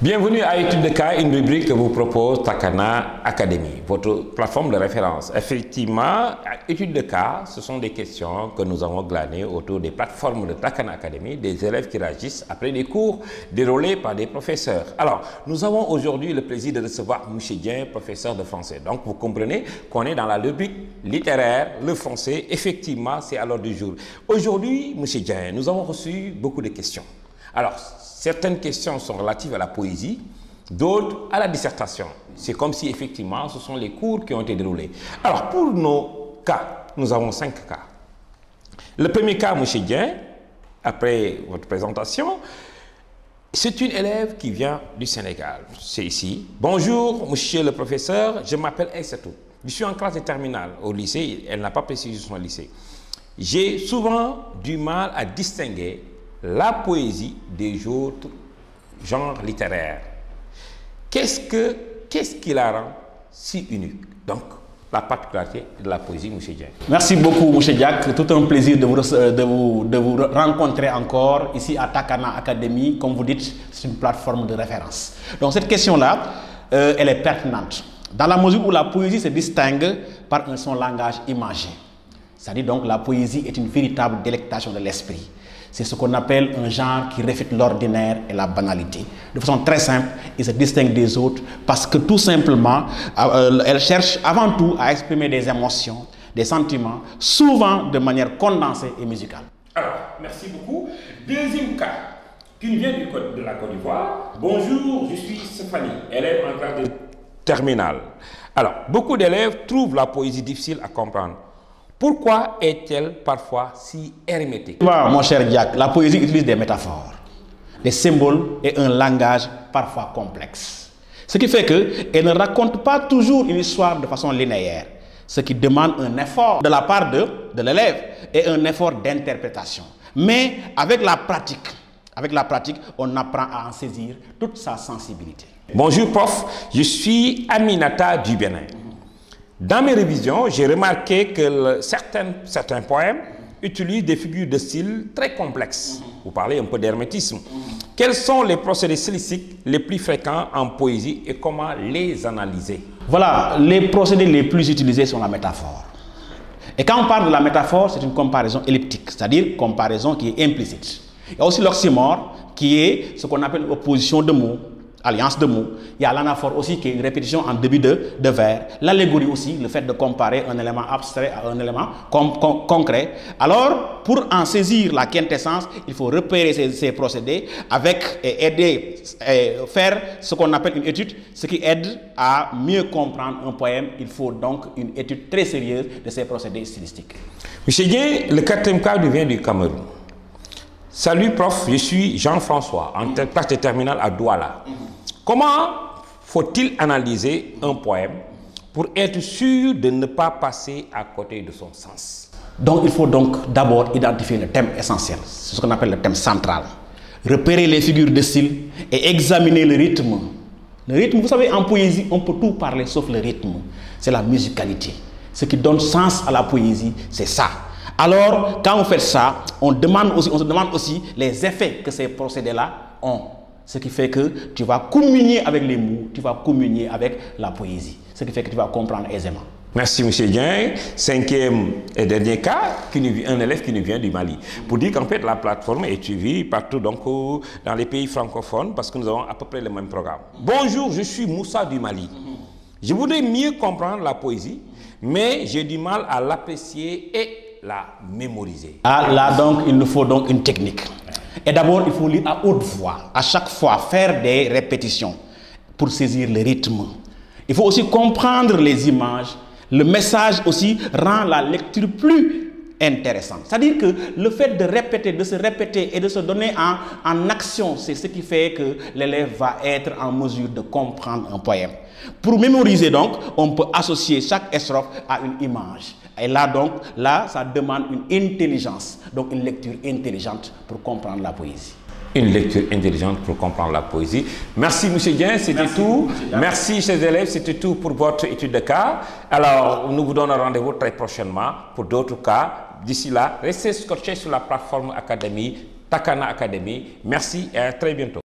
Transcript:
Bienvenue à Études de cas, une rubrique que vous propose Takana Academy, votre plateforme de référence. Effectivement, Études de cas, ce sont des questions que nous avons glanées autour des plateformes de Takana Academy, des élèves qui réagissent après des cours déroulés par des professeurs. Alors, nous avons aujourd'hui le plaisir de recevoir M. Dieng, professeur de français. Donc, vous comprenez qu'on est dans la rubrique littéraire, le français, effectivement, c'est à l'ordre du jour. Aujourd'hui, M. Dieng, nous avons reçu beaucoup de questions. Alors, certaines questions sont relatives à la poésie, d'autres à la dissertation. C'est comme si, effectivement, ce sont les cours qui ont été déroulés. Alors, pour nos cas, nous avons 5 cas. Le premier cas, M. Dieng, après votre présentation, c'est une élève qui vient du Sénégal. C'est ici. Bonjour, monsieur le professeur, je m'appelle Aïssatou. Je suis en classe de terminale au lycée. Elle n'a pas précisé son lycée. J'ai souvent du mal à distinguer la poésie des autres genres littéraires. Qu'est-ce qui la rend si unique? Donc, la particularité de la poésie, M. Dieng. Merci beaucoup, M. Diak. Tout un plaisir de vous rencontrer encore ici à Takana Academy. Comme vous dites, c'est une plateforme de référence. Donc, cette question-là, elle est pertinente. Dans la mesure où la poésie se distingue par son langage imagé. C'est-à-dire, donc, la poésie est une véritable délectation de l'esprit. C'est ce qu'on appelle un genre qui réfute l'ordinaire et la banalité. De façon très simple, il se distingue des autres parce que tout simplement, elle cherche avant tout à exprimer des émotions, des sentiments, souvent de manière condensée et musicale. Alors, merci beaucoup. Deuxième cas, qui vient de la Côte d'Ivoire. Bonjour, je suis Stéphanie, élève en classe de terminale. Alors, beaucoup d'élèves trouvent la poésie difficile à comprendre. Pourquoi est-elle parfois si hermétique? Mon cher Diak, la poésie utilise des métaphores, des symboles et un langage parfois complexe. Ce qui fait qu'elle ne raconte pas toujours une histoire de façon linéaire, ce qui demande un effort de la part de l'élève et un effort d'interprétation. Mais avec la pratique, on apprend à en saisir toute sa sensibilité. Bonjour prof, je suis Aminata du Bénin. Dans mes révisions, j'ai remarqué que certains poèmes utilisent des figures de style très complexes. Vous parlez un peu d'hermétisme. Quels sont les procédés stylistiques les plus fréquents en poésie et comment les analyser? Voilà, les procédés les plus utilisés sont la métaphore. Et quand on parle de la métaphore, c'est une comparaison elliptique, c'est-à-dire comparaison qui est implicite. Il y a aussi l'oxymore, qui est ce qu'on appelle opposition de mots, alliance de mots. Il y a l'anaphore aussi qui est une répétition en début de vers. L'allégorie aussi, le fait de comparer un élément abstrait à un élément concret. Alors, pour en saisir la quintessence, il faut repérer ces procédés faire ce qu'on appelle une étude, ce qui aide à mieux comprendre un poème. Il faut donc une étude très sérieuse de ces procédés stylistiques. Monsieur Dieng, le 4e cas vient du Cameroun. Salut prof, je suis Jean-François, en classe de terminale à Douala. Comment faut-il analyser un poème pour être sûr de ne pas passer à côté de son sens? Donc il faut donc d'abord identifier le thème essentiel, c'est ce qu'on appelle le thème central. Repérer les figures de style et examiner le rythme. Le rythme, vous savez, en poésie, on peut tout parler sauf le rythme. C'est la musicalité. Ce qui donne sens à la poésie, c'est ça. Alors, quand on fait ça, on se demande aussi les effets que ces procédés-là ont. Ce qui fait que tu vas communier avec les mots, tu vas communier avec la poésie. Ce qui fait que tu vas comprendre aisément. Merci M. Dieng. 5e et dernier cas, un élève qui nous vient du Mali. Pour dire qu'en fait la plateforme est suivie partout donc, dans les pays francophones parce que nous avons à peu près le même programme. Bonjour, je suis Moussa du Mali. Je voudrais mieux comprendre la poésie, mais j'ai du mal à l'apprécier et la mémoriser. Là donc, il nous faut donc une technique. Et d'abord, il faut lire à haute voix, à chaque fois, faire des répétitions pour saisir le rythme. Il faut aussi comprendre les images. Le message aussi rend la lecture plus intéressante. C'est-à-dire que le fait de répéter, de se répéter et de se donner en action, c'est ce qui fait que l'élève va être en mesure de comprendre un poème. Pour mémoriser donc, on peut associer chaque strophe à une image. Et là donc, ça demande une intelligence, donc une lecture intelligente pour comprendre la poésie. Une lecture intelligente pour comprendre la poésie. Merci M. Dieng, c'était tout. Merci chers élèves, c'était tout pour votre étude de cas. Alors, nous vous donnons rendez-vous très prochainement pour d'autres cas. D'ici là, restez scotchés sur la plateforme Académie, Takana Academy. Merci et à très bientôt.